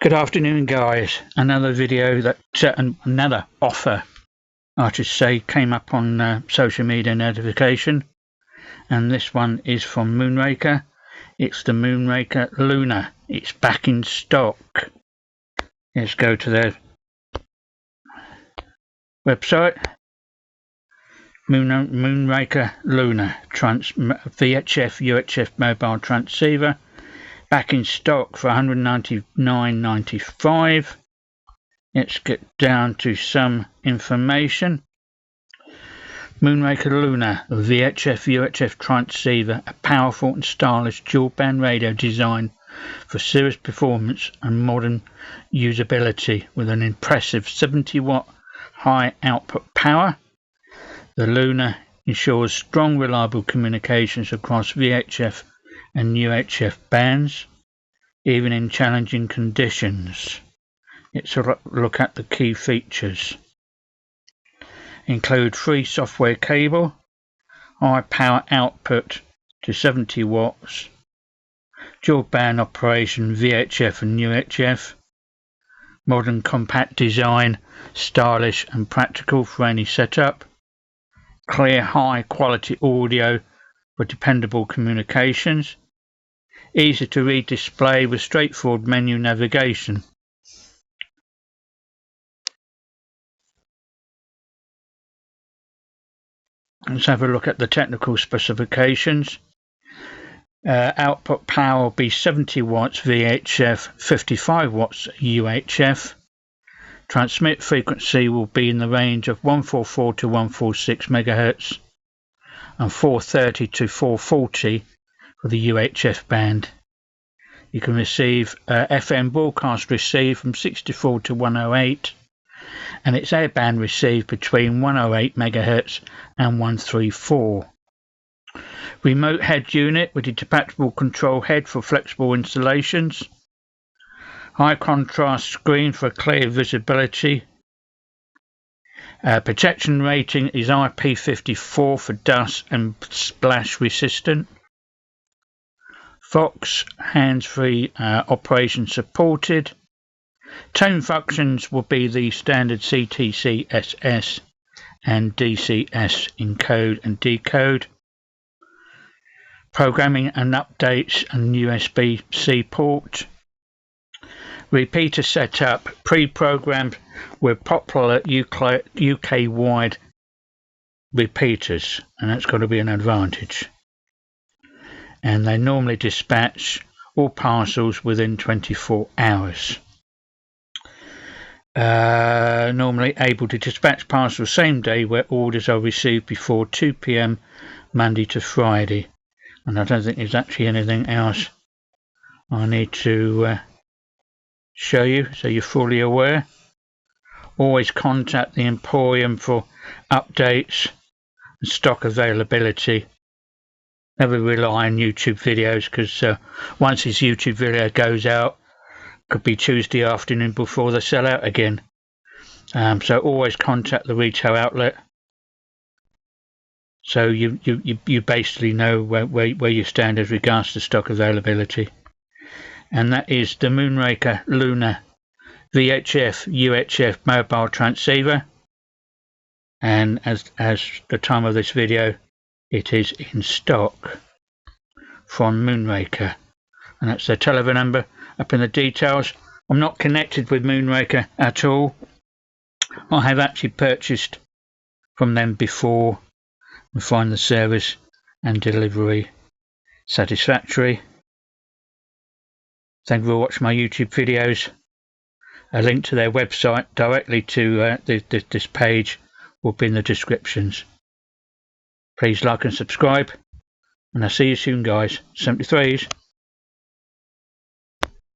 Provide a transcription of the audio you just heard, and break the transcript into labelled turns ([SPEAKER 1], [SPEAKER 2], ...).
[SPEAKER 1] Good afternoon, guys. Another video that another offer, I should say, came up on social media notification, and this one is from Moonraker. It's the Moonraker Luna. It's back in stock. Let's go to their website. Moonraker Luna VHF UHF mobile transceiver. Back in stock for $199.95. Let's get down to some information. Moonraker Luna, a VHF UHF transceiver, a powerful and stylish dual band radio designed for serious performance and modern usability with an impressive 70-watt high output power. The Luna ensures strong, reliable communications across VHF and UHF bands, even in challenging conditions. Let's look at the key features. Include free software cable, high power output to 70 watts, dual band operation VHF and UHF, modern compact design, stylish and practical for any setup, clear high quality audio for dependable communications, easy to read display with straightforward menu navigation. Let's have a look at the technical specifications. Output power will be 70 watts VHF, 55 watts UHF. Transmit frequency will be in the range of 144 to 146 MHz and 430 to 440 for the UHF band. You can receive FM broadcast receive from 64 to 108, and its airband receive between 108 MHz and 134. Remote head unit with a detachable control head for flexible installations. High contrast screen for clear visibility. Protection rating is IP54 for dust and splash resistant. Fox hands-free operation supported. Tone functions will be the standard CTC-SS and DCS encode and decode. Programming and updates and USB-C port. Repeater setup pre-programmed with popular UK-wide repeaters, and that's got to be an advantage. And they normally dispatch all parcels within 24 hours. Normally able to dispatch parcels same day where orders are received before 2 p.m. Monday to Friday. And I don't think there's actually anything else I need to show you, so you're fully aware. Always contact the Emporium for updates and stock availability. Never rely on YouTube videos, because once this YouTube video goes out, could be Tuesday afternoon before they sell out again. So always contact the retail outlet, so you basically know where you stand as regards to stock availability. And that is the Moonraker Luna VHF UHF mobile transceiver, and as the time of this video, it is in stock from Moonraker, and that's their telephone number up in the details. I'm not connected with Moonraker at all. I have actually purchased from them before and find the service and delivery satisfactory. Thank you for watching my YouTube videos. A link to their website directly to this page will be in the descriptions. Please like and subscribe, and I'll see you soon, guys. 73s.